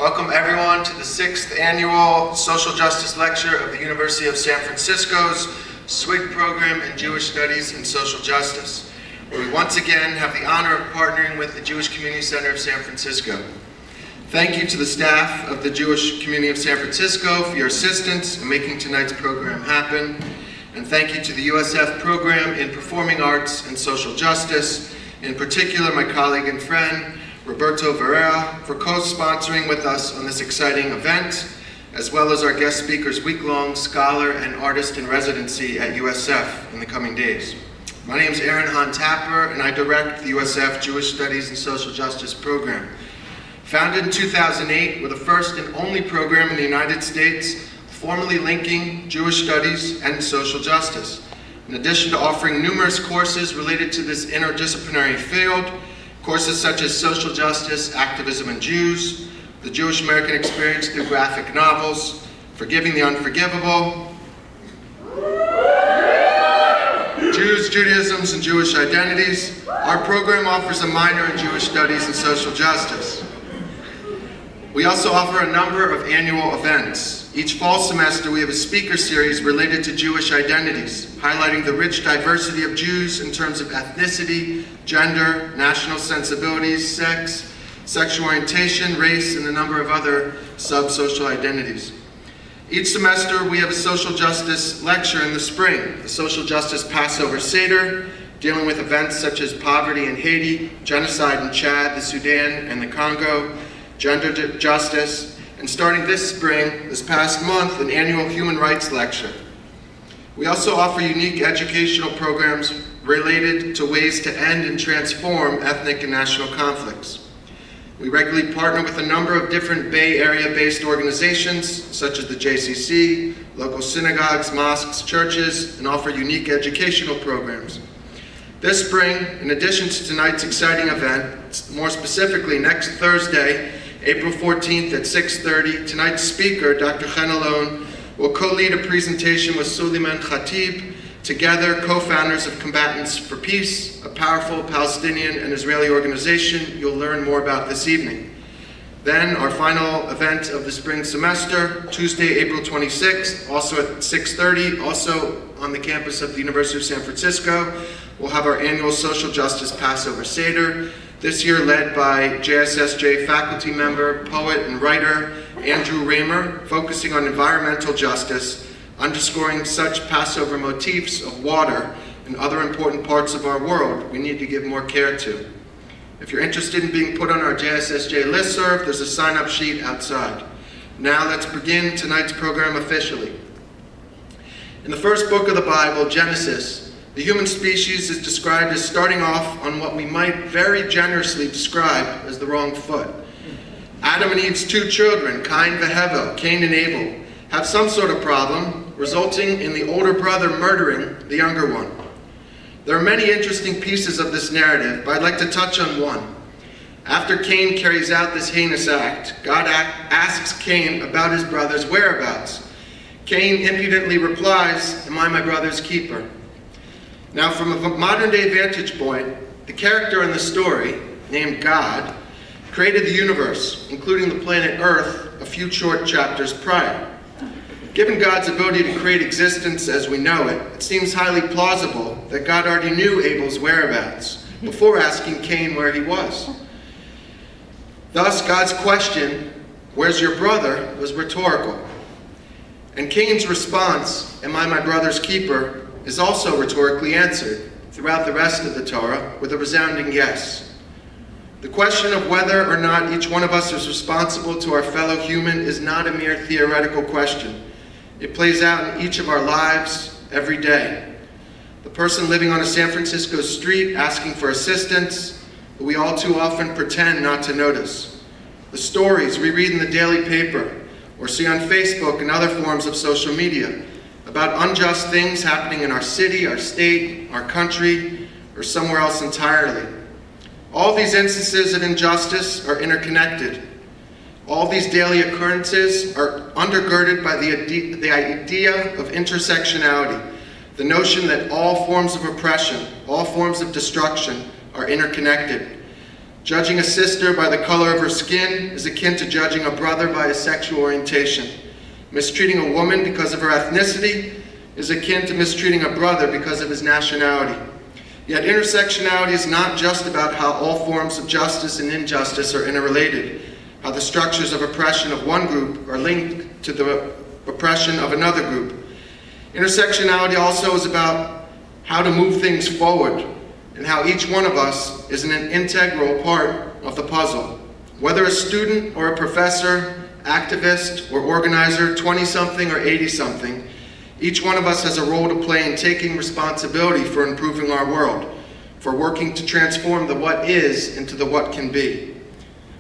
Welcome everyone to the 6th Annual Social Justice Lecture of the University of San Francisco's Swig program in Jewish Studies and Social Justice, where we once again have the honor of partnering with the Jewish Community Center of San Francisco. Thank you to the staff of the Jewish Community of San Francisco for your assistance in making tonight's program happen. And thank you to the USF program in Performing Arts and Social Justice, in particular my colleague and friend, Roberto Varela, for co-sponsoring with us on this exciting event, as well as our guest speaker's week-long scholar and artist in residency at USF in the coming days. My name is Aaron Hahn Tapper, and I direct the USF Jewish Studies and Social Justice program. Founded in 2008, we're the first and only program in the United States formally linking Jewish studies and social justice. In addition to offering numerous courses related to this interdisciplinary field, courses such as Social Justice, Activism and Jews, The Jewish American Experience Through Graphic Novels, Forgiving the Unforgivable, Jews, Judaisms, and Jewish Identities. Our program offers a minor in Jewish Studies and Social Justice. We also offer a number of annual events. Each fall semester we have a speaker series related to Jewish identities, highlighting the rich diversity of Jews in terms of ethnicity, gender, national sensibilities, sex, sexual orientation, race, and a number of other sub-social identities. Each semester we have a social justice lecture in the spring, the Social Justice Passover Seder, dealing with events such as poverty in Haiti, genocide in Chad, the Sudan, and the Congo, gender justice, and starting this spring, this past month, an annual human rights lecture. We also offer unique educational programs related to ways to end and transform ethnic and national conflicts. We regularly partner with a number of different Bay Area-based organizations, such as the JCC, local synagogues, mosques, churches, and offer unique educational programs. This spring, in addition to tonight's exciting event, more specifically next Thursday, April 14th at 6:30, tonight's speaker, Dr. Chen Alon, will co-lead a presentation with Suleiman Khatib, together co-founders of Combatants for Peace, a powerful Palestinian and Israeli organization you'll learn more about this evening. Then our final event of the spring semester, Tuesday, April 26th, also at 6:30, also on the campus of the University of San Francisco, we'll have our annual Social Justice Passover Seder, this year led by JSSJ faculty member, poet, and writer Andrew Raymer, focusing on environmental justice, underscoring such Passover motifs of water and other important parts of our world we need to give more care to. If you're interested in being put on our JSSJ listserv, there's a sign-up sheet outside. Now let's begin tonight's program officially. In the first book of the Bible, Genesis, the human species is described as starting off on what we might very generously describe as the wrong foot. Adam and Eve's two children, Cain and Hevel, Cain and Abel, have some sort of problem, resulting in the older brother murdering the younger one. There are many interesting pieces of this narrative, but I'd like to touch on one. After Cain carries out this heinous act, God asks Cain about his brother's whereabouts. Cain impudently replies, "Am I my brother's keeper?" Now, from a modern-day vantage point, the character in the story, named God, created the universe, including the planet Earth, a few short chapters prior. Given God's ability to create existence as we know it, it seems highly plausible that God already knew Abel's whereabouts before asking Cain where he was. Thus, God's question, "Where's your brother?" was rhetorical. And Cain's response, "Am I my brother's keeper?" is also rhetorically answered throughout the rest of the Torah with a resounding yes. The question of whether or not each one of us is responsible to our fellow human is not a mere theoretical question. It plays out in each of our lives every day. The person living on a San Francisco street asking for assistance, who we all too often pretend not to notice. The stories we read in the daily paper or see on Facebook and other forms of social media about unjust things happening in our city, our state, our country, or somewhere else entirely. All these instances of injustice are interconnected. All these daily occurrences are undergirded by the idea of intersectionality, the notion that all forms of oppression, all forms of destruction are interconnected. Judging a sister by the color of her skin is akin to judging a brother by his sexual orientation. Mistreating a woman because of her ethnicity is akin to mistreating a brother because of his nationality. Yet intersectionality is not just about how all forms of justice and injustice are interrelated, how the structures of oppression of one group are linked to the oppression of another group. Intersectionality also is about how to move things forward and how each one of us is an integral part of the puzzle. Whether a student or a professor, activist or organizer, 20-something or 80-something, each one of us has a role to play in taking responsibility for improving our world, for working to transform the what is into the what can be.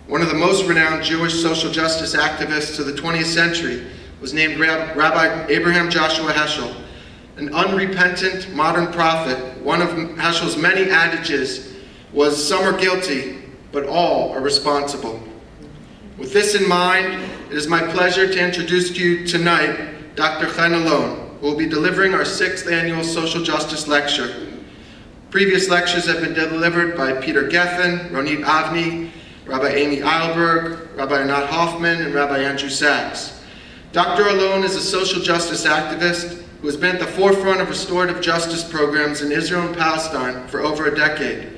One of the most renowned Jewish social justice activists of the 20th century was named Rabbi Abraham Joshua Heschel. An unrepentant modern prophet, one of Heschel's many adages was, "Some are guilty, but all are responsible." With this in mind, it is my pleasure to introduce to you tonight Dr. Chen Alon, who will be delivering our 6th annual Social Justice Lecture. Previous lectures have been delivered by Peter Geffen, Ronit Avni, Rabbi Amy Eilberg, Rabbi Anat Hoffman, and Rabbi Andrew Sachs. Dr. Alon is a social justice activist who has been at the forefront of restorative justice programs in Israel and Palestine for over a decade.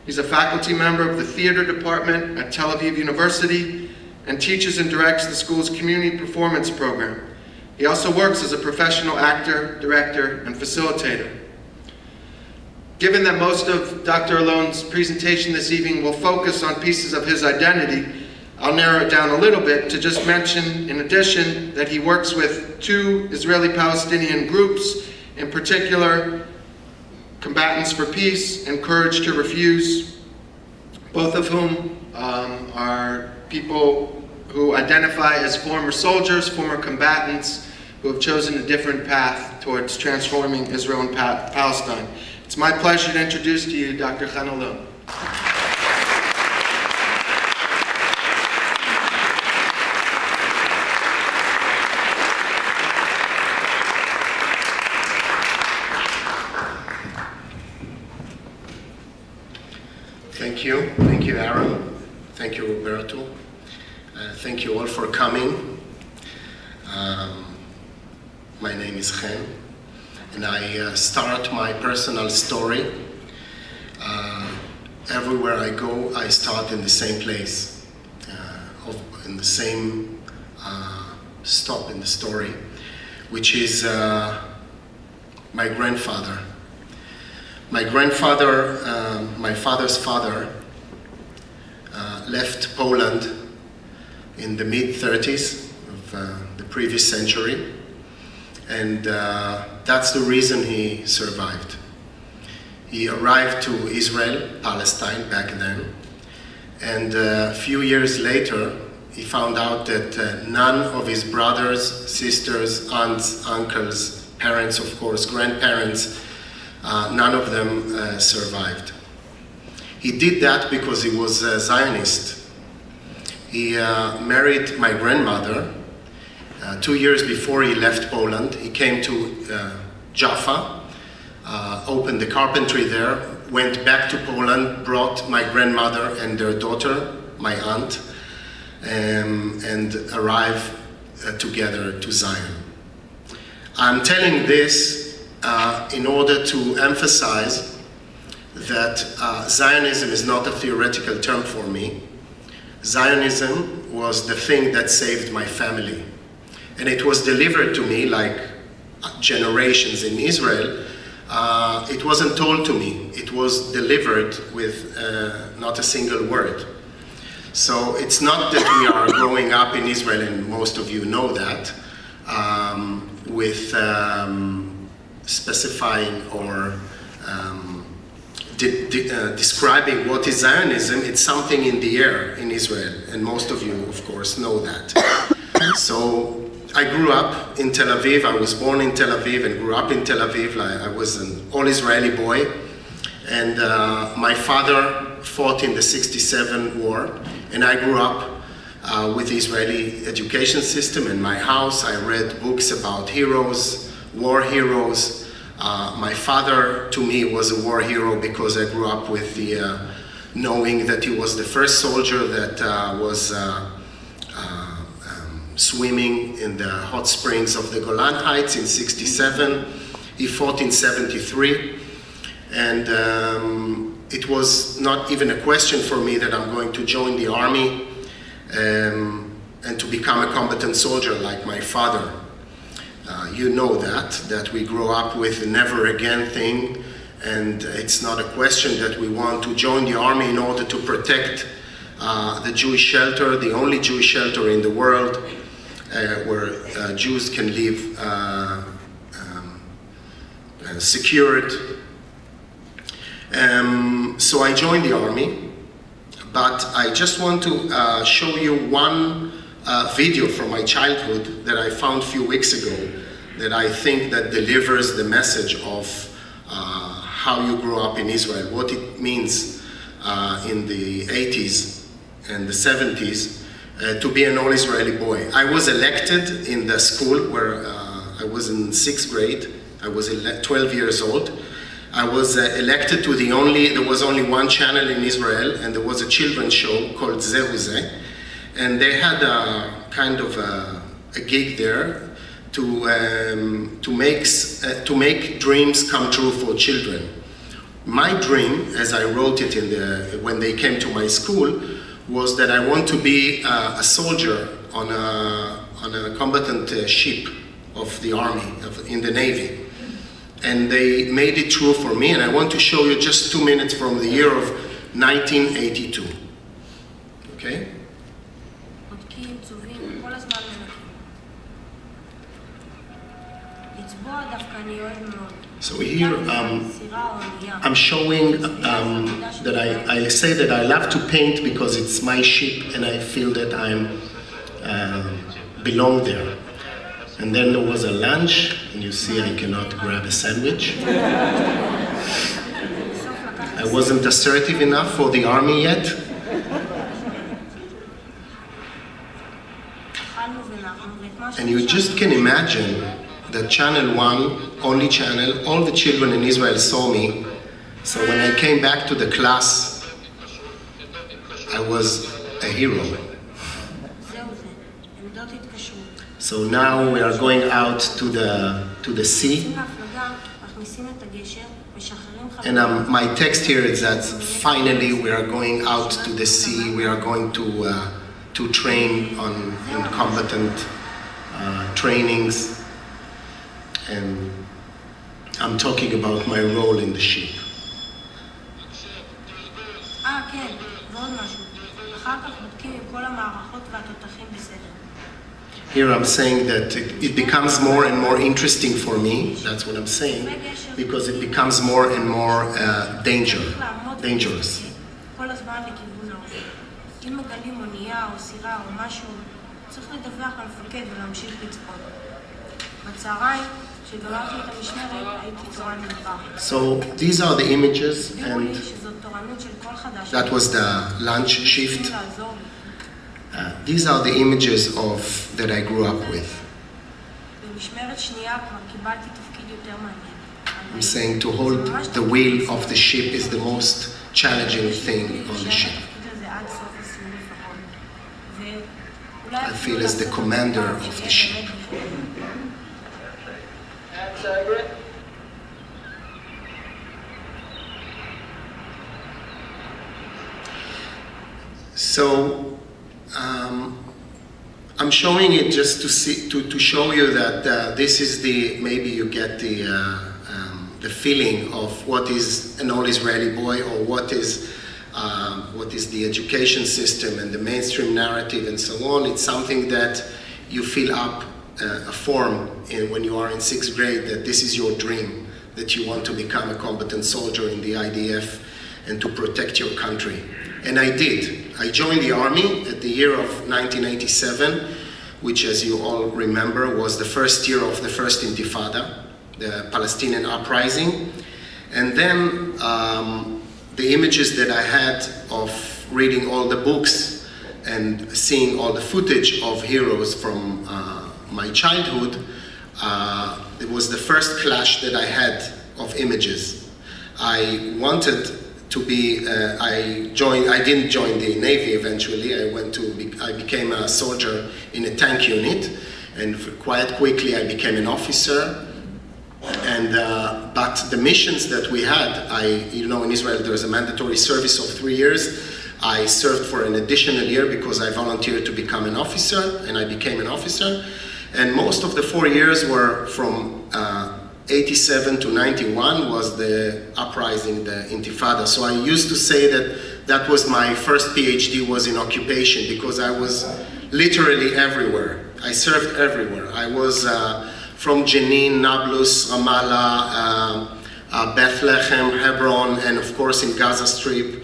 He's a faculty member of the theater department at Tel Aviv University and teaches and directs the school's community performance program. He also works as a professional actor, director, and facilitator. Given that most of Dr. Alon's presentation this evening will focus on pieces of his identity, I'll narrow it down a little bit to just mention, in addition, that he works with 2 Israeli-Palestinian groups, in particular, Combatants for Peace and Courage to Refuse, both of whom are people who identify as former soldiers, former combatants, who have chosen a different path towards transforming Israel and Palestine. It's my pleasure to introduce to you Dr. Chen Alon. Thank you, Aaron. Thank you, Roberto. Thank you all for coming. My name is Chen, and I start my personal story. Everywhere I go, I start in the same place, in the same stop in the story, which is my grandfather. My grandfather, my father's father, left Poland in the mid-30s of the previous century, and that's the reason he survived. He arrived to Israel, Palestine back then, and a few years later he found out that none of his brothers, sisters, aunts, uncles, parents, of course, grandparents, none of them survived. He did that because he was a Zionist. He married my grandmother 2 years before he left Poland. He came to Jaffa, opened the carpentry there, went back to Poland, brought my grandmother and their daughter, my aunt, and arrived together to Zion. I'm telling this in order to emphasize that Zionism is not a theoretical term for me. Zionism was the thing that saved my family. And it was delivered to me, like generations in Israel. It wasn't told to me. It was delivered with not a single word. So it's not that we are growing up in Israel, and most of you know that, with specifying or describing what is Zionism. It's something in the air in Israel, and most of you, of course, know that. So I grew up in Tel Aviv. I was born in Tel Aviv and grew up in Tel Aviv. I was an all-Israeli boy, and my father fought in the '67 war, and I grew up with the Israeli education system. In my house, I read books about heroes, war heroes. My father, to me, was a war hero because I grew up with the knowing that he was the first soldier that was swimming in the hot springs of the Golan Heights in '67. He fought in '73, and it was not even a question for me that I'm going to join the army and to become a combatant soldier like my father. You know that we grow up with the never again thing, and it's not a question that we want to join the army in order to protect the Jewish shelter, the only Jewish shelter in the world where Jews can live secured. So I joined the army, but I just want to show you one video from my childhood that I found a few weeks ago that I think that delivers the message of how you grow up in Israel, what it means in the 80s and the 70s to be an all-Israeli boy. I was elected in the school where I was in 6th grade. I was 12 years old. I was elected to there was only one channel in Israel, and there was a children's show called Zehu Zeh, and they had a kind of a gig there to make dreams come true for children. My dream, as I wrote it when they came to my school, was that I want to be a soldier on a combatant ship of the army, in the Navy. And they made it true for me, and I want to show you just 2 minutes from the year of 1982. Okay? So here I'm showing that I say that I love to paint because it's my ship and I feel that I belong there. And then there was a lunch, and you see I cannot grab a sandwich. I wasn't assertive enough for the army yet. And you just can imagine that Channel 1, only channel, all the children in Israel saw me. So when I came back to the class, I was a hero. So now we are going out to the sea. And my text here is that finally we are going out to the sea. We are going to train in combatant trainings. And I'm talking about my role in the ship. Here I'm saying that it becomes more and more interesting for me, that's what I'm saying, because it becomes more and more dangerous. So these are the images, and that was the lunch shift. These are the images that I grew up with. I'm saying to hold the wheel of the ship is the most challenging thing on the ship. I feel as the commander of the ship. So I'm showing it just to show you that this is maybe you get the feeling of what is an all-Israeli boy, or what is the education system and the mainstream narrative and so on. It's something that you fill up a form when you are in 6th grade, that this is your dream, that you want to become a combatant soldier in the IDF and to protect your country. And I did. I joined the army at the year of 1987, which, as you all remember, was the first year of the first Intifada, the Palestinian uprising. And then the images that I had of reading all the books and seeing all the footage of heroes from my childhood, it was the first clash that I had of images. I wanted to be, I didn't join the Navy eventually. I became a soldier in a tank unit, and quite quickly I became an officer. And but the missions that we had, in Israel there's a mandatory service of 3 years. I served for an additional year because I volunteered to become an officer, and I became an officer. And most of the 4 years were from 87 to 91 was the uprising, the Intifada. So I used to say that was my first PhD was in occupation, because I was literally everywhere. I served everywhere. I was from Jenin, Nablus, Ramallah, Bethlehem, Hebron, and of course in Gaza Strip,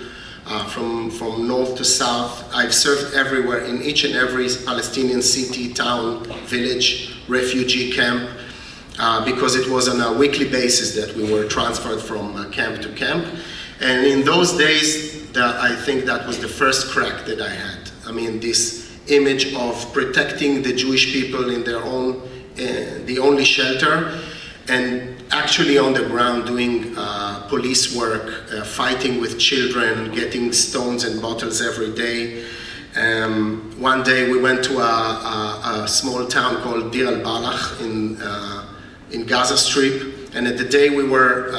from north to south. I've served everywhere, in each and every Palestinian city, town, village, refugee camp, because it was on a weekly basis that we were transferred from camp to camp. And in those days, I think that was the first crack that I had. I mean, this image of protecting the Jewish people in their own, the only shelter, and actually on the ground doing police work, fighting with children, getting stones and bottles every day. One day we went to a small town called Deir al-Balach in Gaza Strip, and at the day we were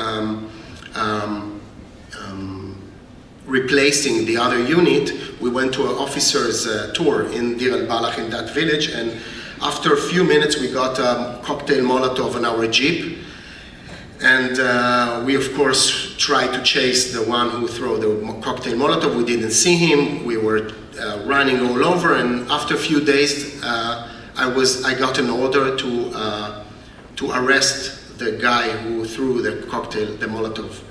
replacing the other unit, we went to an officer's tour in Deir al-Balach in that village, and after a few minutes we got a cocktail Molotov in our Jeep, and we of course tried to chase the one who threw the cocktail Molotov. We didn't see him. We were running all over, and after a few days I got an order to arrest the guy who threw the Molotov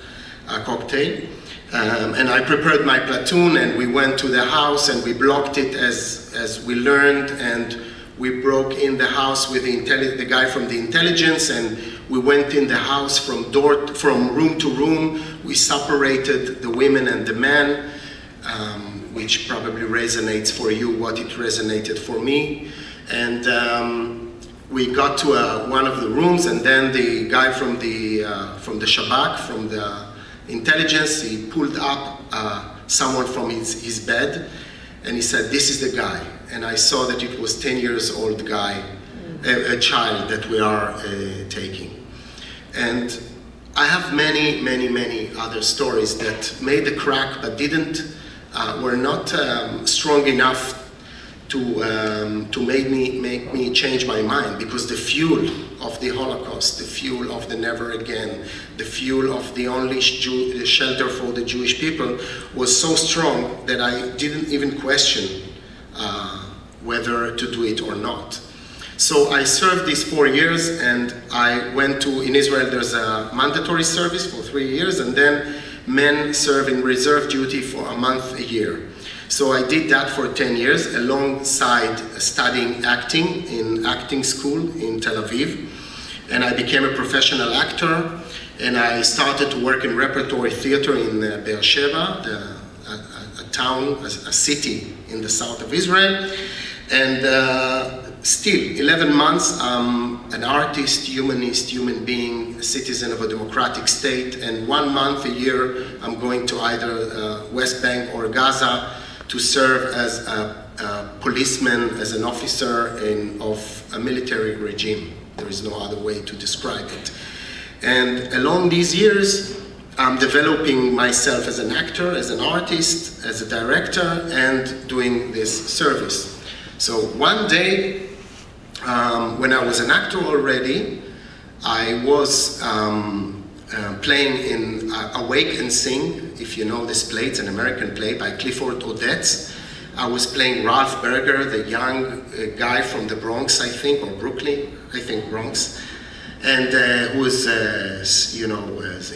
cocktail. And I prepared my platoon, and we went to the house and we blocked it as we learned, and we broke in the house with the guy from the intelligence, and we went in the house from room to room. We separated the women and the men, which probably resonates for you what it resonated for me. And we got to one of the rooms, and then the guy from the Shabak, from the intelligence, he pulled up someone from his bed, and he said, "This is the guy." And I saw that it was 10 years old guy, a child that we are taking. And I have many, many, many other stories that made the crack, but were not strong enough to make me change my mind, because the fuel of the Holocaust, the fuel of the never again, the fuel of the only shelter for the Jewish people was so strong that I didn't even question whether to do it or not. So I served these 4 years, and I went in Israel there's a mandatory service for 3 years, and then men serve in reserve duty for a month a year. So I did that for 10 years alongside studying acting in acting school in Tel Aviv. And I became a professional actor, and I started to work in repertory theater in Be'er Sheva, a city in the south of Israel. And still, 11 months, an artist, humanist, human being, a citizen of a democratic state, and 1 month a year I'm going to either West Bank or Gaza to serve as a policeman, as an officer of a military regime. There is no other way to describe it. And along these years, I'm developing myself as an actor, as an artist, as a director, and doing this service. So one day, when I was an actor already, I was playing in Awake and Sing, if you know this play. It's an American play by Clifford Odets. I was playing Ralph Berger, the young guy from the Bronx, I think, or Brooklyn, I think Bronx, and who was,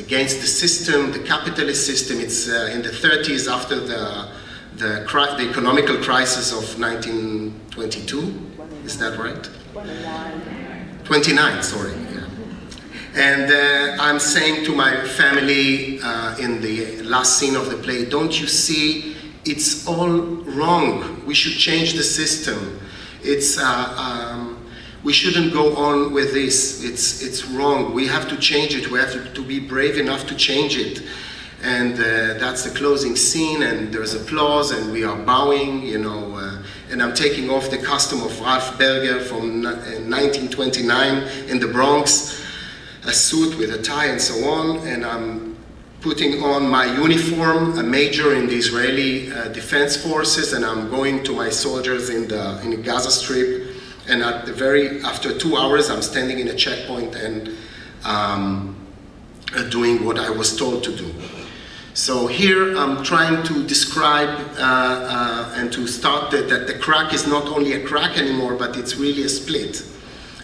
against the system, the capitalist system. It's in the 30s, after the economical crisis of 1922. Is that right? 29, sorry. Yeah. And I'm saying to my family in the last scene of the play, don't you see, it's all wrong. We should change the system. We shouldn't go on with this. It's wrong. We have to change it. We have to be brave enough to change it. And that's the closing scene, and there's applause, and we are bowing, you know, and I'm taking off the costume of Ralph Berger from 1929 in the Bronx, a suit with a tie and so on, and I'm putting on my uniform, a major in the Israeli Defense Forces, and I'm going to my soldiers in the Gaza Strip, and after 2 hours, I'm standing in a checkpoint and doing what I was told to do. So here I'm trying to describe and to start that the crack is not only a crack anymore, but it's really a split.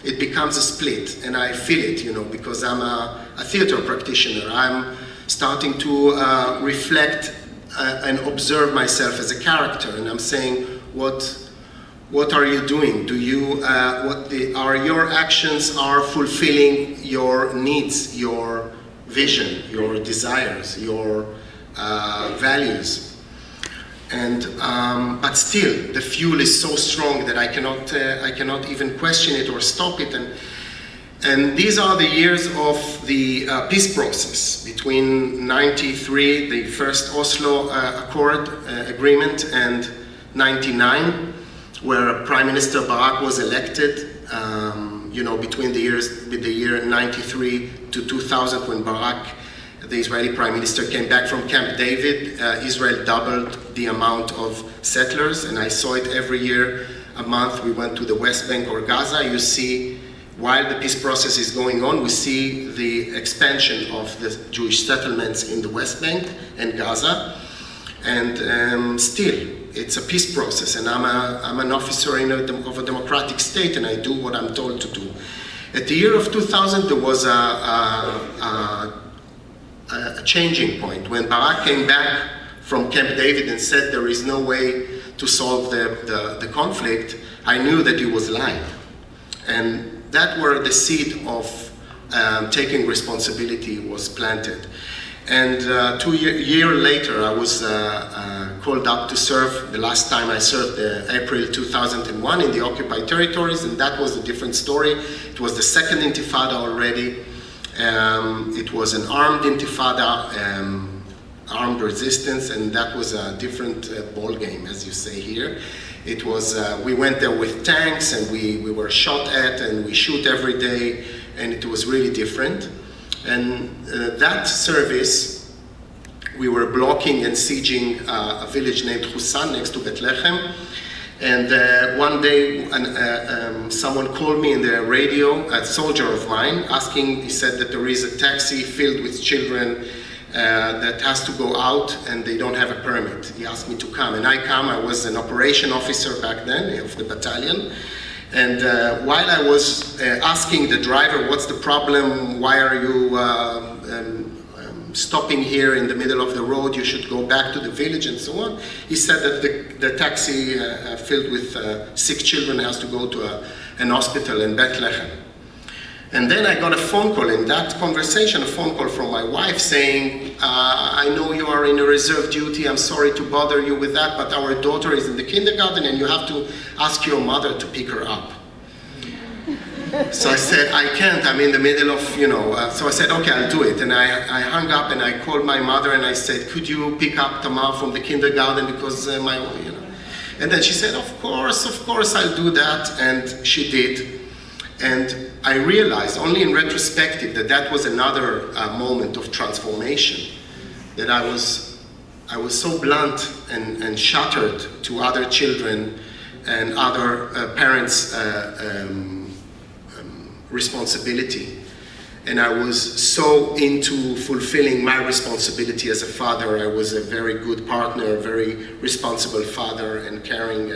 It becomes a split, and I feel it, you know, because I'm a theater practitioner. I'm starting to reflect and observe myself as a character, and I'm saying, what are you doing? Do you, are your actions are fulfilling your needs, your vision, your desires, your values? And but still, the fuel is so strong that I cannot even question it or stop it. And these are the years of the peace process between '93, the first Oslo Accord agreement, and '99, where Prime Minister Barak was elected. You know, between the year '93 to 2000, when Barak, the Israeli Prime Minister, came back from Camp David, Israel doubled the amount of settlers, and I saw it every year. A month we went to the West Bank or Gaza. You see, while the peace process is going on, we see the expansion of the Jewish settlements in the West Bank and Gaza, and still, it's a peace process, and I'm an officer of a democratic state, and I do what I'm told to do. At the year of 2000, there was a changing point. When Barak came back from Camp David and said there is no way to solve the conflict, I knew that he was lying. And that where the seed of taking responsibility was planted. And 2 years later, I was called up to serve. The last time I served, April 2001, in the occupied territories, and that was a different story. It was the second intifada already. It was an armed intifada, armed resistance, and that was a different ball game, as you say here. It was, we went there with tanks, and we were shot at, and we shoot every day, and it was really different. And that service, we were blocking and sieging a village named Husan next to Bethlehem. And one day, someone called me in the radio, a soldier of mine, asking, he said that there is a taxi filled with children that has to go out and they don't have a permit. He asked me to come, and I come. I was an operation officer back then of the battalion. And while I was asking the driver, what's the problem? Why are you stopping here in the middle of the road? You should go back to the village and so on. He said that the taxi filled with sick children has to go to an hospital in Bethlehem. And then I got a phone call, in that conversation, a phone call from my wife saying, I know you are in a reserve duty, I'm sorry to bother you with that, but our daughter is in the kindergarten and you have to ask your mother to pick her up. So I said, I can't, I'm in the middle of, so I said, okay, I'll do it. And I hung up and I called my mother and I said, could you pick up Tamar from the kindergarten because And then she said, of course I'll do that. And she did. And I realized only in retrospective that was another moment of transformation, that I was so blunt and shattered to other children and other parents' responsibility. And I was so into fulfilling my responsibility as a father. I was a very good partner, a very responsible father and caring,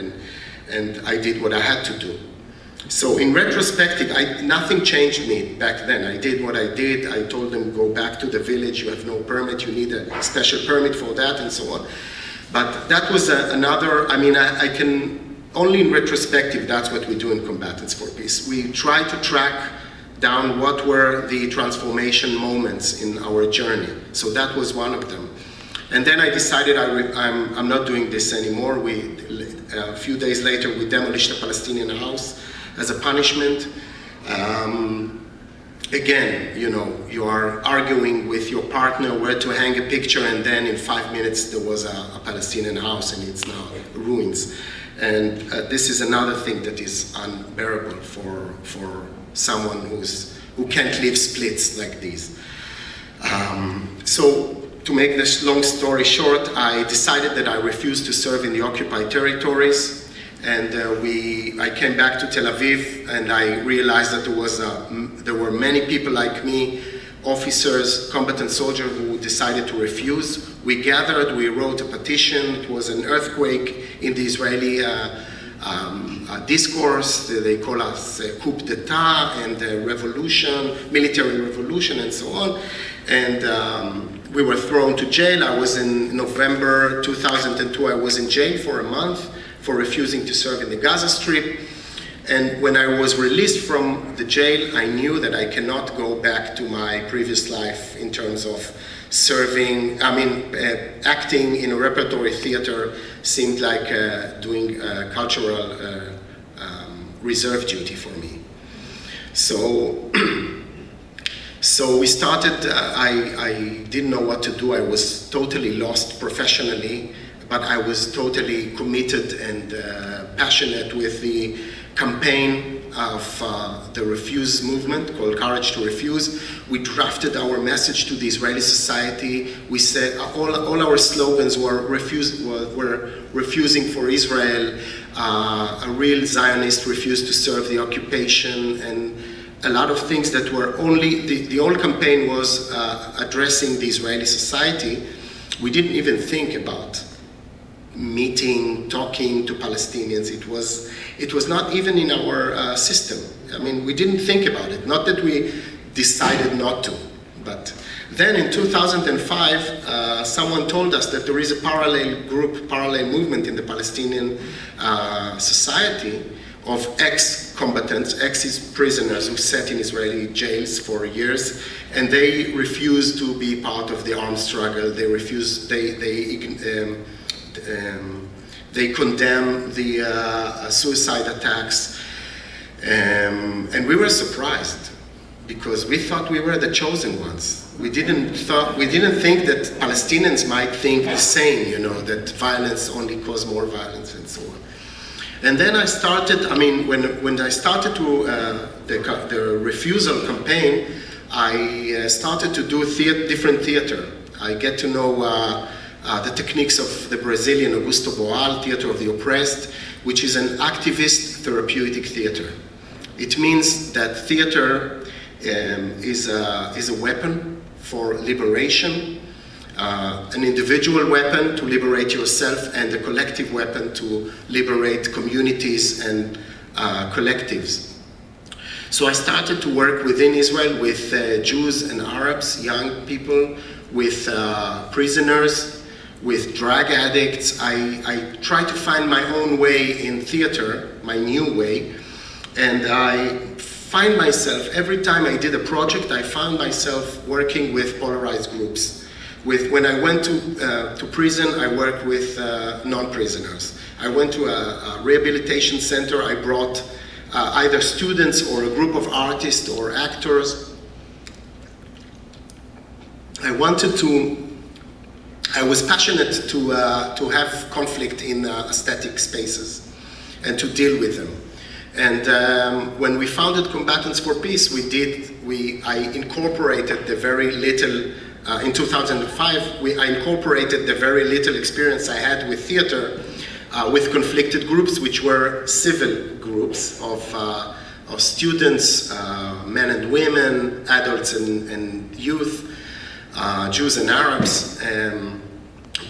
and I did what I had to do. So in retrospective, nothing changed me back then. I did what I did. I told them, go back to the village, you have no permit, you need a special permit for that, and so on. But that was I can, only in retrospective, that's what we do in Combatants for Peace. We try to track down what were the transformation moments in our journey. So that was one of them. And then I decided I'm not doing this anymore. A few days later, we demolished a Palestinian house as a punishment. again, you are arguing with your partner where to hang a picture, and then in 5 minutes there was a Palestinian house and it's now ruins. And this is another thing that is unbearable for someone who can't live splits like these. So to make this long story short, I decided that I refused to serve in the occupied territories, and I came back to Tel Aviv, and I realized that there were many people like me, officers, combatant soldiers, who decided to refuse. We gathered, we wrote a petition. It was an earthquake in the Israeli discourse. They call us coup d'etat and revolution, military revolution, and so on. And we were thrown to jail. I was in November 2002, I was in jail for a month for refusing to serve in the Gaza Strip. And when I was released from the jail, I knew that I cannot go back to my previous life in terms of serving. Acting in a repertory theater seemed like doing cultural reserve duty for me. So we started. I didn't know what to do. I was totally lost professionally, but I was totally committed and passionate with the campaign of the Refuse movement called Courage to Refuse. We drafted our message to the Israeli society. We said all our slogans were refusing for Israel, a real Zionist refused to serve the occupation, and a lot of things that were the whole campaign was addressing the Israeli society. We didn't even think about meeting, talking to Palestinians. It was not even in our system. We didn't think about it. Not that we decided not to, but then in 2005, someone told us that there is a parallel movement in the Palestinian society of ex-combatants, ex-prisoners who sat in Israeli jails for years, and they refused to be part of the armed struggle. They refused. They condemn the suicide attacks, and we were surprised because we thought we were the chosen ones. We didn't think that Palestinians might think the same, that violence only causes more violence and so on. And then I started. When I started to the refusal campaign, I started to do different theater. I get to know the techniques of the Brazilian Augusto Boal, Theater of the Oppressed, which is an activist therapeutic theater. It means that theater is a weapon for liberation, an individual weapon to liberate yourself, and a collective weapon to liberate communities and collectives. So I started to work within Israel with Jews and Arabs, young people, with prisoners, with drug addicts. I tried to find my own way in theater, my new way, and I find myself, every time I did a project, I found myself working with polarized groups. When I went to prison, I worked with non-prisoners. I went to a rehabilitation center. I brought either students or a group of artists or actors. I was passionate to have conflict in aesthetic spaces and to deal with them. And when we founded Combatants for Peace, I incorporated the very little, in 2005, I incorporated the very little experience I had with theater with conflicted groups, which were civil groups of students, men and women, adults and youth, Jews and Arabs,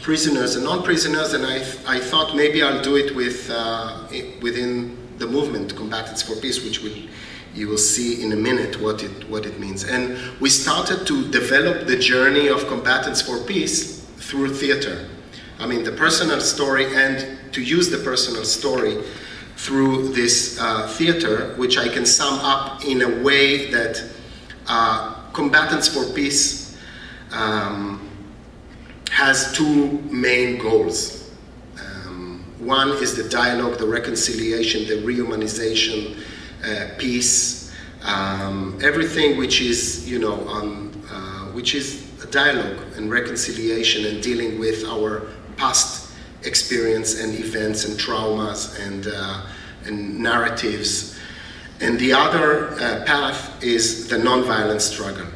prisoners and non-prisoners, and I thought maybe I'll do it within the movement Combatants for Peace, which you will see in a minute what it means. And we started to develop the journey of Combatants for Peace through theater. The personal story, and to use the personal story through this theater, which I can sum up in a way that Combatants for Peace has two main goals. One is the dialogue, the reconciliation, the rehumanization, peace, everything which is, which is a dialogue and reconciliation and dealing with our past experience and events and traumas and narratives. And the other path is the nonviolent struggle.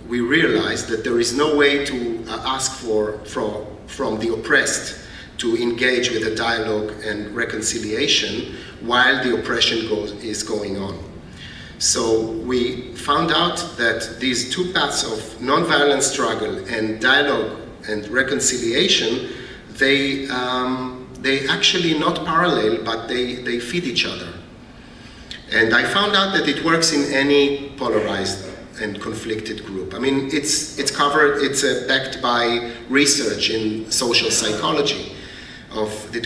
We realize that there is no way to ask from the oppressed to engage with a dialogue and reconciliation while the oppression is going on. So we found out that these two paths of nonviolent struggle and dialogue and reconciliation, they actually not parallel, but they feed each other. And I found out that it works in any polarized and conflicted group. I mean, it's backed by research in social psychology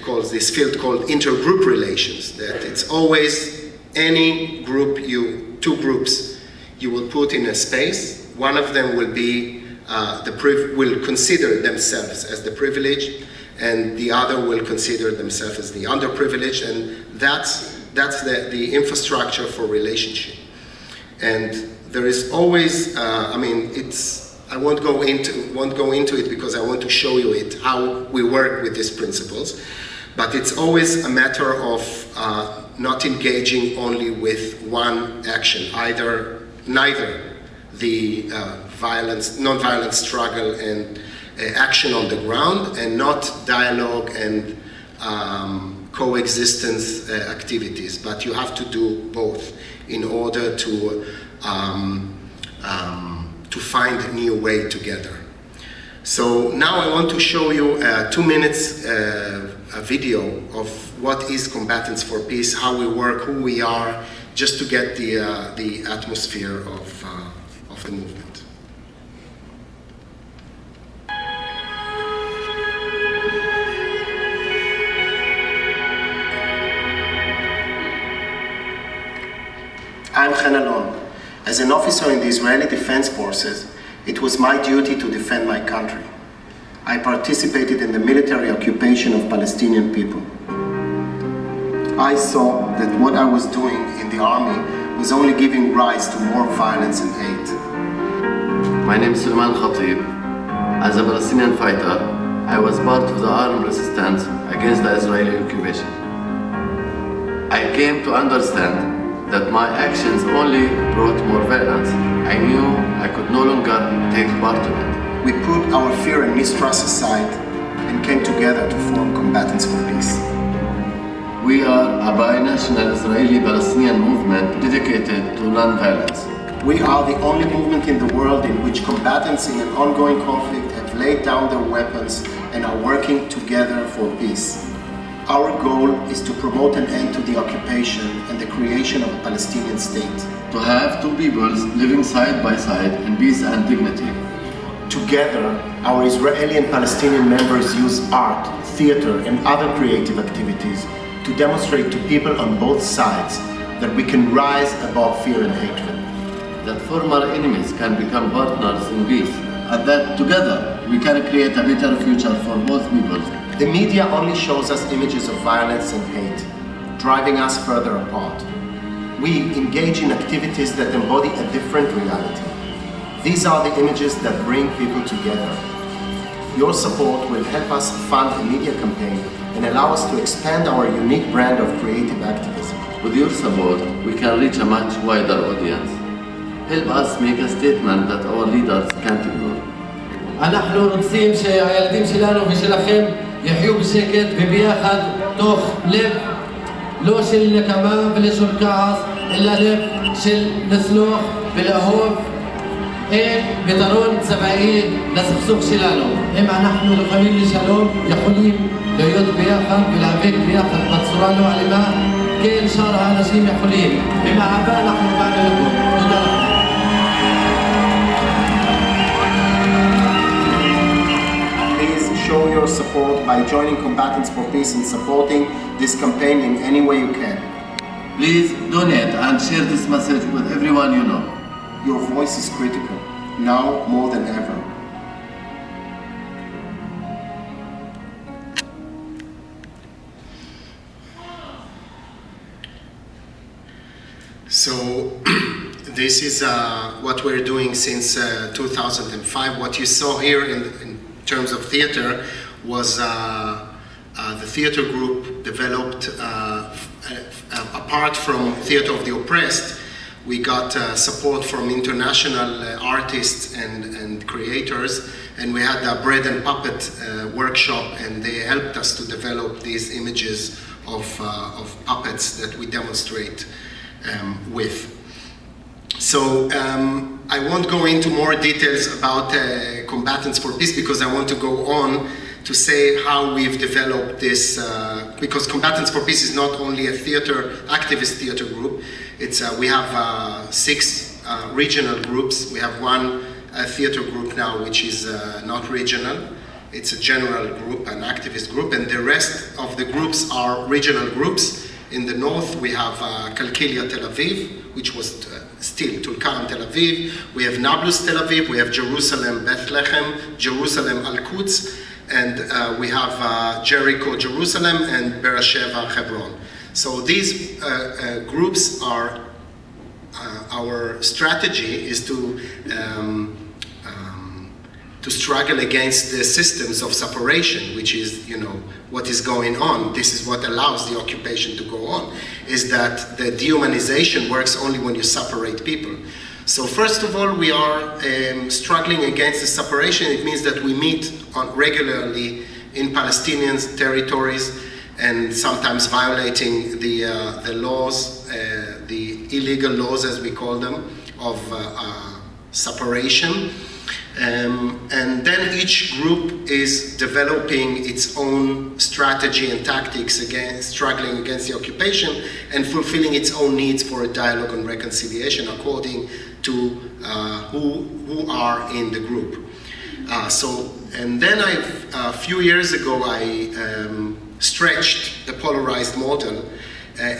calls this field called intergroup relations, that it's always any group, two groups you will put in a space. One of them will be will consider themselves as the privileged, and the other will consider themselves as the underprivileged, and that's the infrastructure for relationship. And there is always, I won't go into it because I want to show you how we work with these principles, but it's always a matter of not engaging only with one action, neither the nonviolent struggle and action on the ground, and not dialogue and coexistence activities, but you have to do both in order to find a new way together. So now I want to show you 2 minutes a video of what is Combatants for Peace, how we work, who we are, just to get the atmosphere of the movement. I'm Chen Alon. As an officer in the Israeli Defense Forces, it was my duty to defend my country. I participated in the military occupation of Palestinian people. I saw that what I was doing in the army was only giving rise to more violence and hate. My name is Sulaiman Khatib. As a Palestinian fighter, I was part of the armed resistance against the Israeli occupation. I came to understand that my actions only brought more violence. I knew I could no longer take part in it. We put our fear and mistrust aside and came together to form Combatants for Peace. We are a binational Israeli-Palestinian movement dedicated to non-violence. We are the only movement in the world in which combatants in an ongoing conflict have laid down their weapons and are working together for peace. Our goal is to promote an end to the occupation and the creation of a Palestinian state. To have two peoples living side by side in peace and dignity. Together, our Israeli and Palestinian members use art, theater, and other creative activities to demonstrate to people on both sides that we can rise above fear and hatred. That former enemies can become partners in peace, and that together we can create a better future for both peoples. The media only shows us images of violence and hate, driving us further apart. We engage in activities that embody a different reality. These are the images that bring people together. Your support will help us fund a media campaign and allow us to expand our unique brand of creative activism. With your support, we can reach a much wider audience. Help us make a statement that our leaders can't ignore. אנחנו רוצים שהילדים שלנו ושלכם יחיו בשקט וביחד תוך לב לא של נקמה ולשון כעס, אלא לב של לסלוח ולאהוב אין פתרון צבאי לסכסוך שלנו. אם אנחנו לוחמים לשלום, יכולים להיות ביחד ולהיאבק ביחד בצורה לא אלימה, כן שאר האנשים יכולים. במאהבה אנחנו באנו לפה. תודה לכם. Show your support by joining Combatants for Peace and supporting this campaign in any way you can. Please donate and share this message with everyone you know. Your voice is critical, now more than ever. So, This is what we're doing since 2005. What you saw here in terms of theater was the theater group developed apart from Theater of the Oppressed. We got support from international artists and creators, and we had a bread and puppet workshop, and they helped us to develop these images of puppets that we demonstrate with. So I won't go into more details about Combatants for Peace, because I want to go on to say how we've developed this, because Combatants for Peace is not only a activist theater group. We have 6 regional groups. We have one theater group now which is not regional. It's a general group, an activist group, and the rest of the groups are regional groups. In the north we have Kalkilia Tel Aviv, which was still Tulkarm Tel Aviv. We have Nablus Tel Aviv, we have Jerusalem Bethlehem, Jerusalem Al-Quds, and we have Jericho Jerusalem and Beersheba Hebron. So these groups are, our strategy is to struggle against the systems of separation, which is, what is going on. This is what allows the occupation to go on, is that the dehumanization works only when you separate people. So first of all, we are struggling against the separation. It means that we meet regularly in Palestinian territories, and sometimes violating the laws, the illegal laws as we call them, of separation. And then each group is developing its own strategy and tactics against struggling against the occupation, and fulfilling its own needs for a dialogue and reconciliation according to who are in the group. And then a few years ago I stretched the polarized model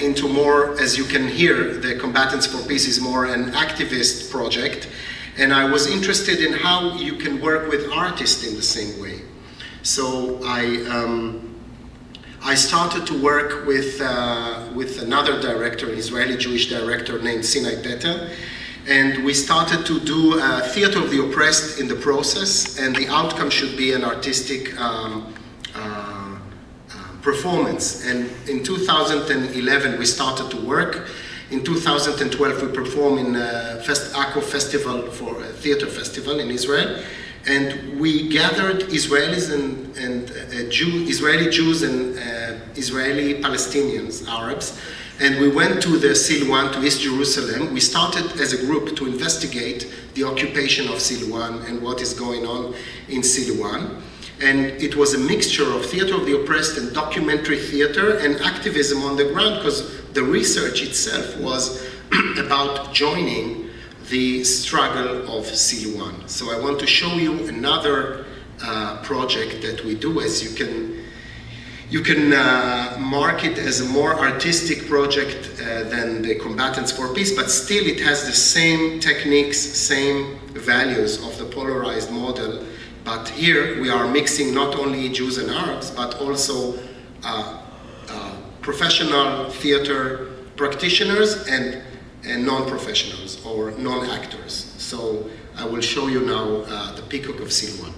into more, as you can hear, the Combatants for Peace is more an activist project. And I was interested in how you can work with artists in the same way. So I started to work with another director, an Israeli Jewish director named Sinai Teta, and we started to do Theater of the Oppressed in the process, and the outcome should be an artistic performance. And in 2011 we started to work. In 2012 we performed in Akko Festival, for a theater festival in Israel, and we gathered Israelis and Israeli Jews and Israeli Palestinians, Arabs, and we went to the Silwan, to East Jerusalem. We started as a group to investigate the occupation of Silwan and what is going on in Silwan. And it was a mixture of Theater of the Oppressed and documentary theater and activism on the ground, because the research itself was about joining the struggle of Silwan. So I want to show you another project that we do. As you can mark it as a more artistic project than the Combatants for Peace, but still it has the same techniques, same values of the polarized model. But here we are mixing not only Jews and Arabs, but also professional theater practitioners and non-professionals or non-actors. So I will show you now the Peacock of Silwan.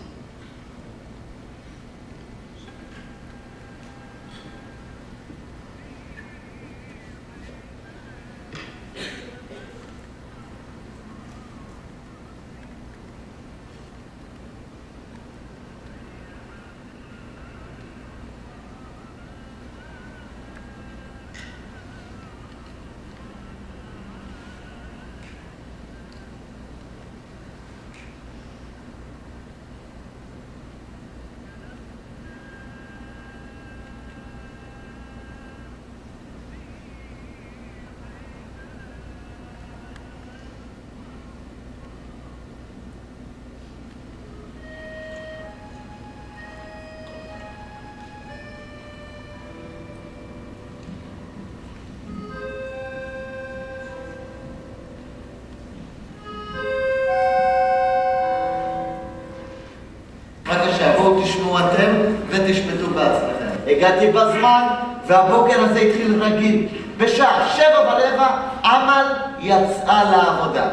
תשמעו אתם ותשפטו בעצמכם. הגעתי בזמן והבוקר הזה התחיל רגיל. בשעה 7:15 אמל יצאה לעבודה.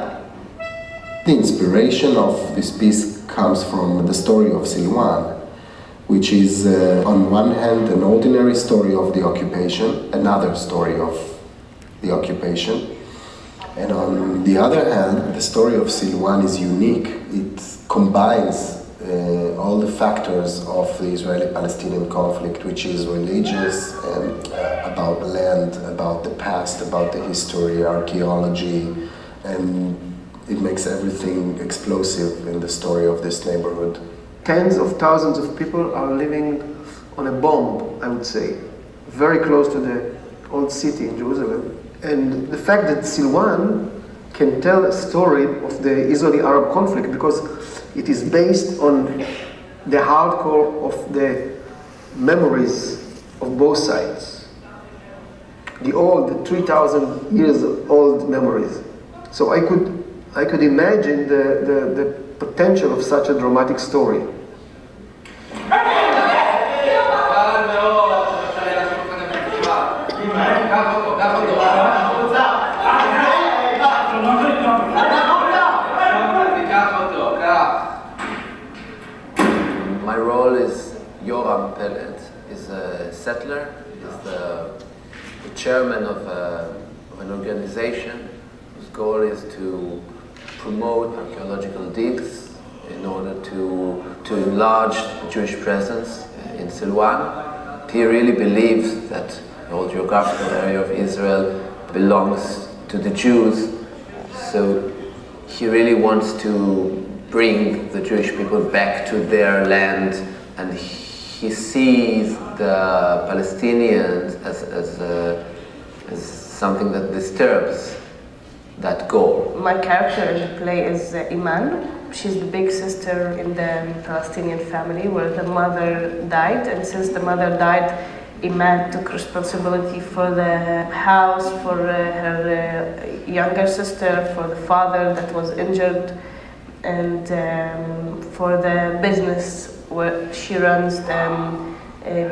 The inspiration of this piece comes from the story of Silwan, which is on one hand an ordinary story of the occupation, another story of the occupation, and on the other hand the story of Silwan is unique. It combines all the factors of the Israeli-Palestinian conflict, which is religious, and about land, about the past, about the history, archaeology, and it makes everything explosive in the story of this neighborhood. Tens of thousands of people are living on a bomb, I would say, very close to the old city in Jerusalem. And the fact that Silwan can tell a story of the Israeli-Arab conflict, because it is based on the hardcore of the memories of both sides. The old, 3,000 years old memories. So I could imagine the potential of such a dramatic story. My role is Yoram Peled, is a settler, is the chairman of an organization whose goal is to promote archaeological digs in order to enlarge the Jewish presence in Silwan. He really believes that the whole geographical area of Israel belongs to the Jews, so he really wants to bring the Jewish people back to their land, and he sees the Palestinians as something that disturbs that goal. My character in the play is Iman. She's the big sister in the Palestinian family where the mother died, and since the mother died, Iman took responsibility for the house, for her younger sister, for the father that was injured, and for the business where she runs the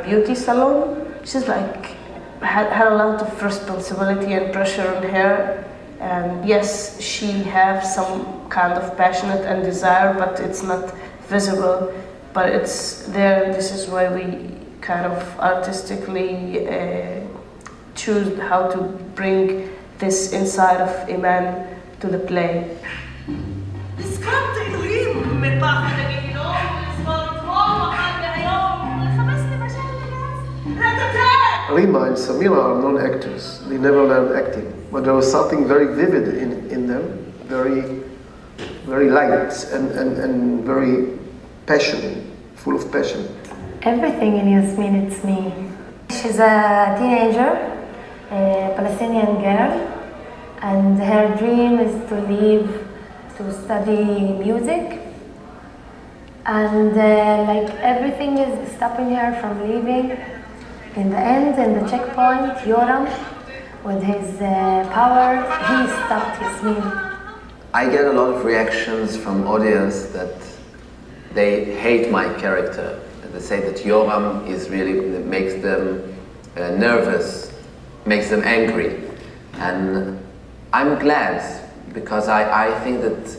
beauty salon. She's like had a lot of responsibility and pressure on her. And yes, she has some kind of passionate and desire, but it's not visible. But it's there. This is why we kind of artistically choose how to bring this inside of Iman to the play. הזכרת אלוהים מפחד הגיהינום, לסבול תהום אחת מהיום, לחפש לבשל לגז, Rima and Samira are non-actors. They never learned acting. But there was something very vivid in them, very light and very passionate, full of passion. Everything in Yasmin, it's me. She's a teenager, a Palestinian girl, and her dream is to leave to study music. And like everything is stopping her from leaving. In the end, in the checkpoint, Yoram, with his power, he stopped Yasmin. I get a lot of reactions from audience that they hate my character. They say that Yoram is really makes them nervous, makes them angry, and I'm glad because I think that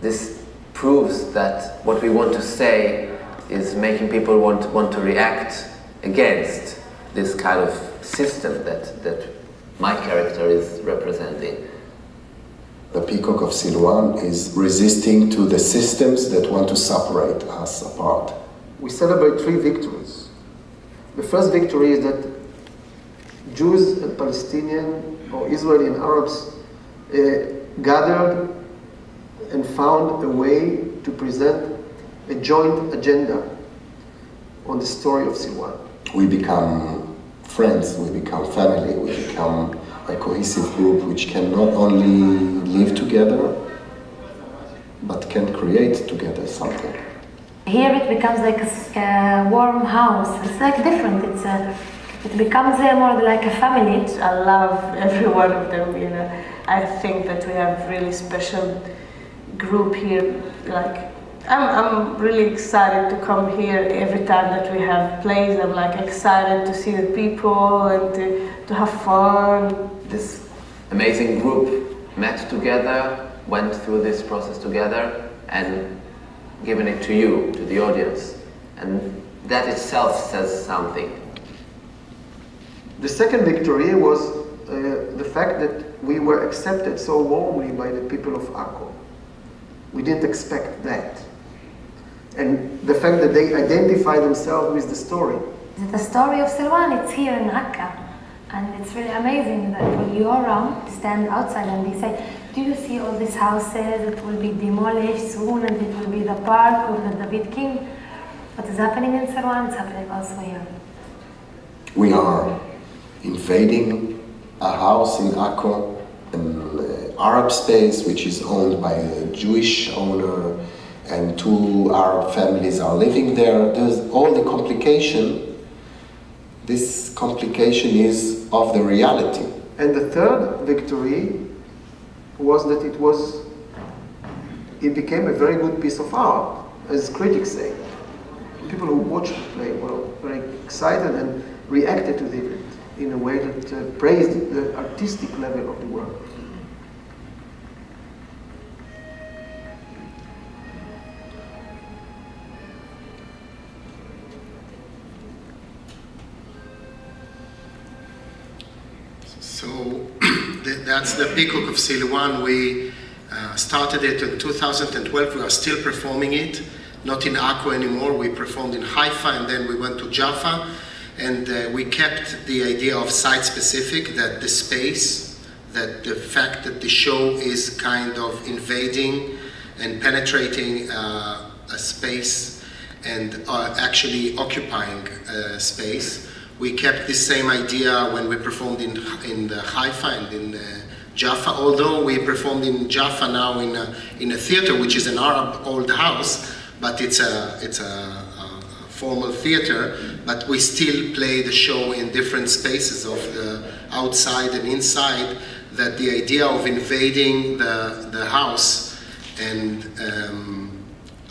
this proves that what we want to say is making people want to react against this kind of system that my character is representing. The peacock of Silwan is resisting to the systems that want to separate us apart. We celebrate 3 victories. The first victory is that Jews and Palestinian or Israeli and Arabs gathered and found a way to present a joint agenda on the story of Silwan. We become friends, we become family, we become a cohesive group which can not only live together, but can create together something. Here it becomes like a warm house. It's like different. It becomes more like a family. I love every one of them, you know. I think that we have really special group here, like I'm really excited to come here every time that we have plays. I'm like excited to see the people and to have fun. This amazing group met together, went through this process together, and given it to you, to the audience. And that itself says something. The second victory was the fact that we were accepted so warmly by the people of Akko. We didn't expect that. And the fact that they identify themselves with the story. The story of Silwan, it's here in Akka. And it's really amazing that when you are around, stand outside and they say, do you see all these houses? It will be demolished soon and it will be the park of the David King. What is happening in Silwan, it's happening also here. We are invading a house in Akko, an Arab space which is owned by a Jewish owner, and 2 Arab families are living there. There's all the complication. This complication is of the reality. And the third victory was that it became a very good piece of art, as critics say. People who watched the play were very excited and reacted to it in a way that praised the artistic level of the work. So that's the Peacock of Silwan. We started it in 2012. We are still performing it, not in Akko anymore. We performed in Haifa and then we went to Jaffa. And we kept the idea of site-specific, that the space, that the fact that the show is kind of invading and penetrating a space and actually occupying a space. We kept the same idea when we performed in the Haifa and in Jaffa, although we performed in Jaffa now in a theater, which is an Arab old house, but it's a formal theater, but we still play the show in different spaces of the outside and inside, that the idea of invading the house and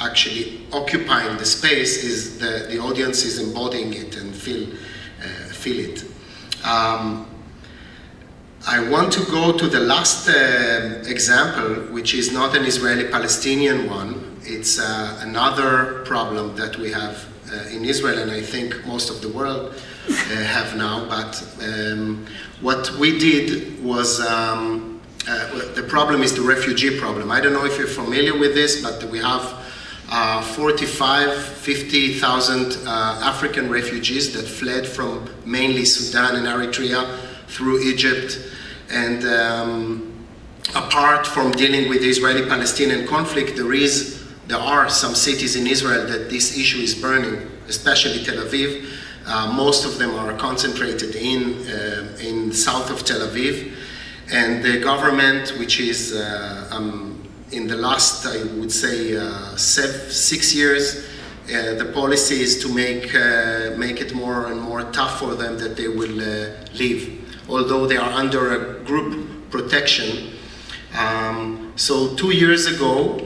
actually occupying the space is the audience is embodying it and feel it. I want to go to the last example, which is not an Israeli-Palestinian one. It's another problem that we have in Israel, and I think most of the world have now. But what we did was, the problem is the refugee problem. I don't know if you're familiar with this, but we have 50,000 African refugees that fled from mainly Sudan and Eritrea through Egypt. And apart from dealing with the Israeli-Palestinian conflict, there are some cities in Israel that this issue is burning, especially Tel Aviv. Most of them are concentrated in south of Tel Aviv. And the government, which is in the last, I would say, 6 years, the policy is to make it more and more tough for them that they will leave, although they are under a group protection. So 2 years ago,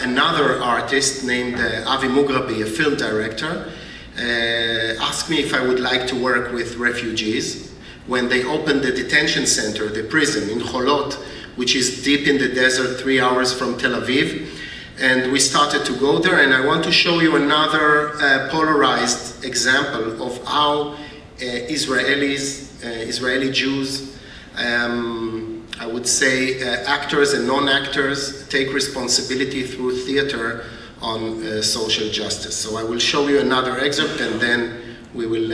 another artist named Avi Mugrabi, a film director, asked me if I would like to work with refugees when they opened the detention center, the prison in Cholot, which is deep in the desert, 3 hours from Tel Aviv. And we started to go there, and I want to show you another polarized example of how Israeli Jews, I would say actors and non-actors, take responsibility through theater on social justice. So I will show you another excerpt, and then we will,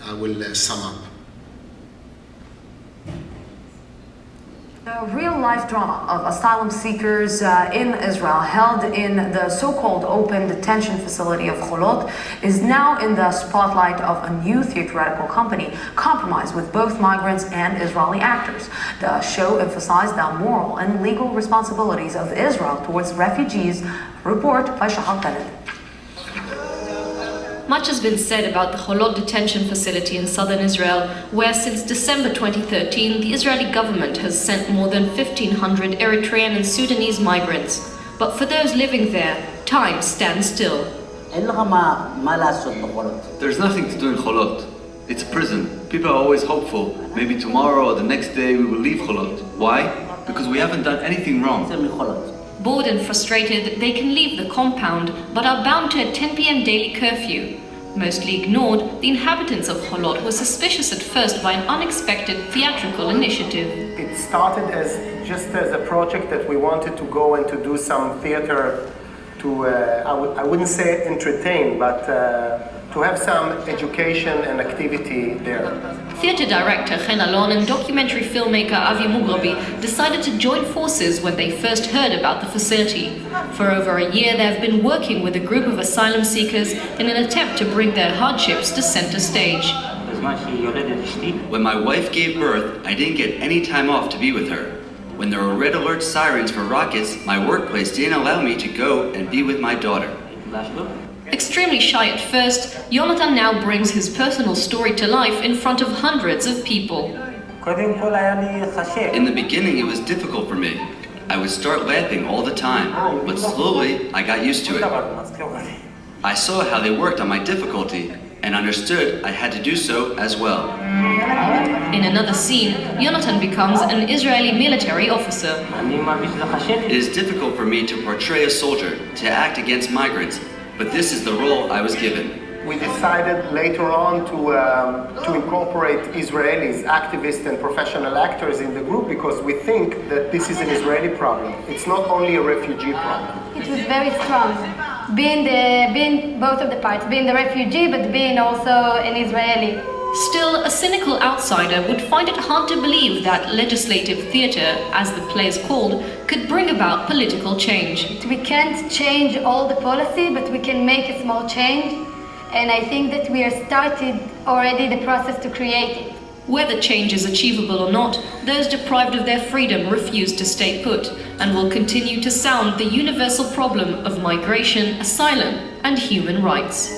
I will sum up. A real-life drama of asylum seekers in Israel held in the so-called open detention facility of Cholot is now in the spotlight of a new theatrical company compromised with both migrants and Israeli actors. The show emphasized the moral and legal responsibilities of Israel towards refugees. Report by Shahal Khaled. Much has been said about the Cholot detention facility in southern Israel, where since December 2013, the Israeli government has sent more than 1,500 Eritrean and Sudanese migrants. But for those living there, time stands still. אין לך מה לעשות בחולות. There's nothing to do in Cholot. It's a prison. People are always hopeful. Maybe tomorrow or the next day we will leave Cholot. Why? Because we haven't done anything wrong. Bored and frustrated, they can leave the compound, but are bound to a 10 p.m. daily curfew. Mostly ignored, the inhabitants of Cholot were suspicious at first by an unexpected theatrical initiative. It started as just as a project that we wanted to go and to do some theater to, I wouldn't say entertain, but to have some education and activity there. Theatre director Chen Alon and documentary filmmaker Avi Mugrabi decided to join forces when they first heard about the facility. For over a year, they have been working with a group of asylum seekers in an attempt to bring their hardships to center stage. When my wife gave birth, I didn't get any time off to be with her. When there were red alert sirens for rockets, my workplace didn't allow me to go and be with my daughter. Extremely shy at first, Jonathan now brings his personal story to life in front of hundreds of people. In the beginning, it was difficult for me. I would start laughing all the time, but slowly I got used to it. I saw how they worked on my difficulty and understood I had to do so as well. In another scene, Jonathan becomes an Israeli military officer. It is difficult for me to portray a soldier, to act against migrants, but this is the role I was given. We decided later on to incorporate Israelis, activists and professional actors in the group because we think that this is an Israeli problem. It's not only a refugee problem. It was very strong, being both of the parts, being the refugee but being also an Israeli. Still, a cynical outsider would find it hard to believe that legislative theatre, as the play is called, could bring about political change. We can't change all the policy, but we can make a small change. And I think that we are started already the process to create it. Whether change is achievable or not, those deprived of their freedom refuse to stay put and will continue to sound the universal problem of migration, asylum, and human rights.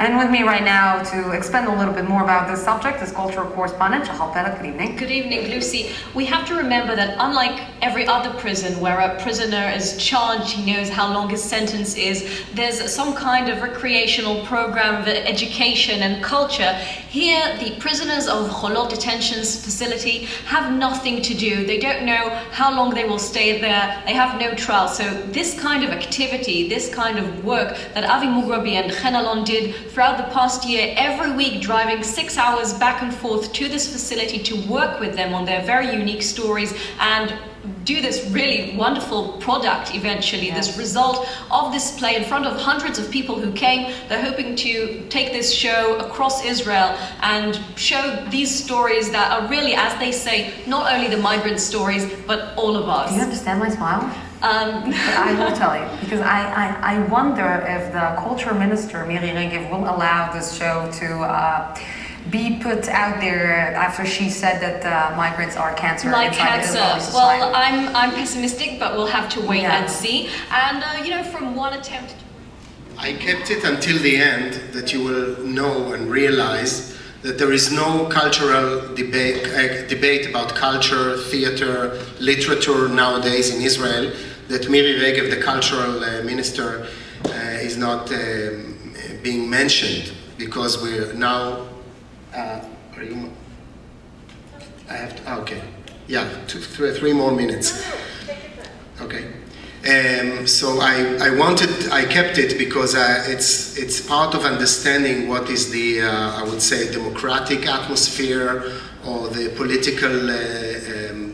And with me right now to expand a little bit more about this subject is cultural correspondent Shahal Pellet. Good evening. Good evening, Lucy. We have to remember that unlike every other prison where a prisoner is charged, he knows how long his sentence is, there's some kind of recreational program of education and culture. Here, the prisoners of Cholot detention facility have nothing to do. They don't know how long they will stay there. They have no trial. So this kind of activity, this kind of work that Avi Mugrabi and Chen Alon did throughout the past year, every week driving 6 hours back and forth to this facility to work with them on their very unique stories and do this really wonderful product eventually, this result of this play in front of hundreds of people who came. They're hoping to take this show across Israel and show these stories that are really, as they say, not only the migrant stories, but all of us. Do you understand my smile? But I will tell you, because I wonder if the culture minister, Miri Regev, will allow this show to be put out there after she said that migrants are cancer like inside cancer. the Israeli society. Well, I'm pessimistic, but we'll have to wait and see. And from one attempt, I kept it until the end that you will know and realize that there is no cultural debate about culture, theater, literature nowadays in Israel, that Miri Regev, the cultural minister, is not being mentioned because we're now. Are you? I have to. Okay, yeah, 3 more minutes. Okay. So I kept it because it's part of understanding what is the I would say democratic atmosphere or the political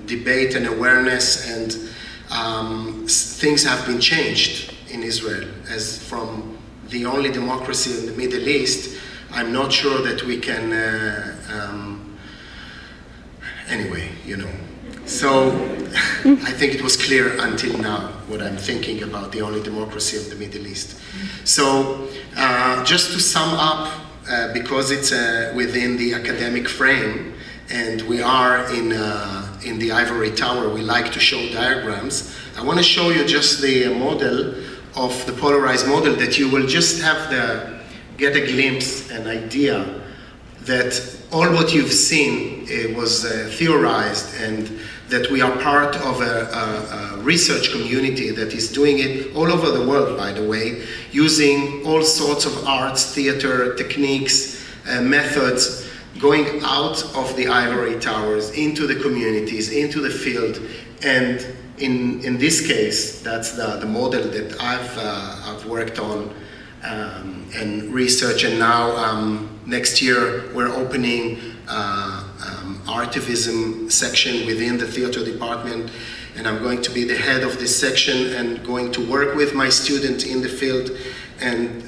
debate and awareness, and things have been changed in Israel as from the only democracy in the Middle East. I'm not sure that we can anyway, So I think it was clear until now what I'm thinking about the only democracy of the Middle East. So just to sum up, because it's within the academic frame and we are in the ivory tower, we like to show diagrams. I want to show you just the model of the polarized model that you will just get a glimpse, an idea that all what you've seen was theorized and that we are part of a research community that is doing it all over the world, by the way, using all sorts of arts, theater, techniques, methods, going out of the ivory towers into the communities, into the field. And in this case, that's the model that I've worked on and research. And now next year we're opening artivism section within the theater department, and I'm going to be the head of this section and going to work with my students in the field, and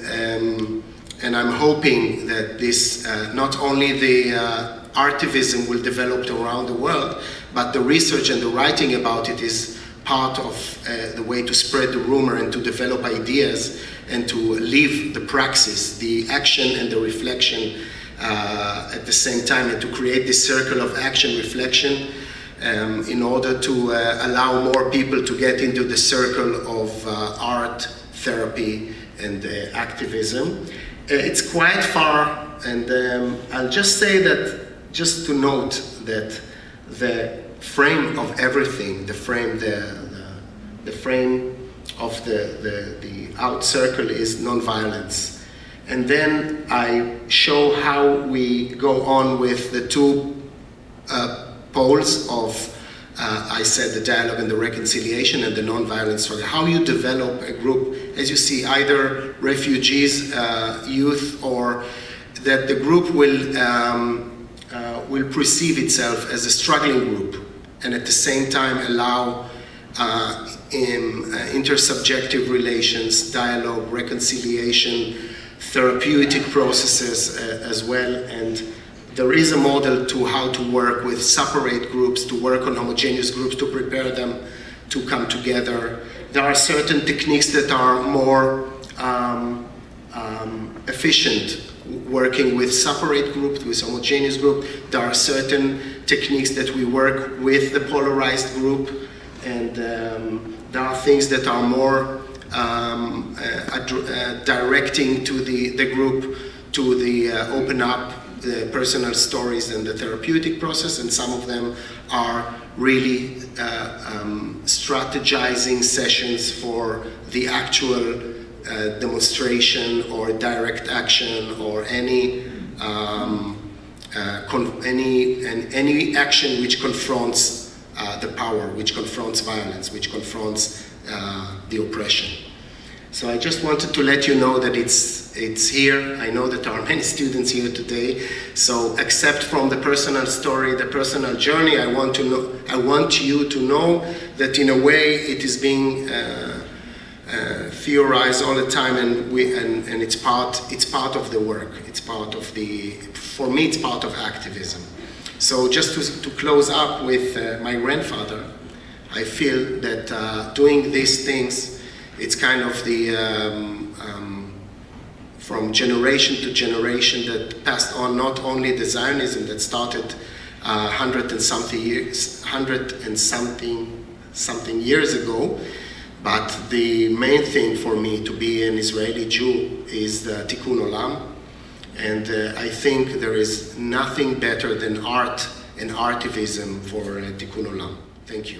I'm hoping that this not only the artivism will develop around the world, but the research and the writing about it is part of the way to spread the rumor and to develop ideas and to live the praxis, the action and the reflection at the same time, and to create this circle of action reflection in order to allow more people to get into the circle of art, therapy, and activism. It's quite far, and I'll just say that, just to note that the frame of everything, the frame of the out circle is nonviolence. And then I show how we go on with the two poles of, I said, the dialogue and the reconciliation and the nonviolence struggle. How you develop a group, as you see, either refugees, youth, or that the group will perceive itself as a struggling group, and at the same time allow intersubjective relations, dialogue, reconciliation, therapeutic processes as well. And there is a model to how to work with separate groups, to work on homogeneous groups, to prepare them to come together. There are certain techniques that are more efficient working with separate groups, with homogeneous group. There are certain techniques that we work with the polarized group, and there are things that are more directing to the group, to the open up the personal stories and the therapeutic process, and some of them are really strategizing sessions for the actual demonstration or direct action or any action which confronts the power, which confronts violence, which confronts the oppression. So I just wanted to let you know that it's here. I know that there are many students here today. So except from the personal story, the personal journey, I want you to know that in a way it is being theorized all the time, and it's part of the work. It's part of for me, it's part of activism. So just to close up with my grandfather, I feel that doing these things, it's kind of the from generation to generation that passed on not only the Zionism that started 100 and something years ago, but the main thing for me to be an Israeli Jew is the Tikkun Olam. And I think there is nothing better than art and artivism for Tikkun Olam. Thank you.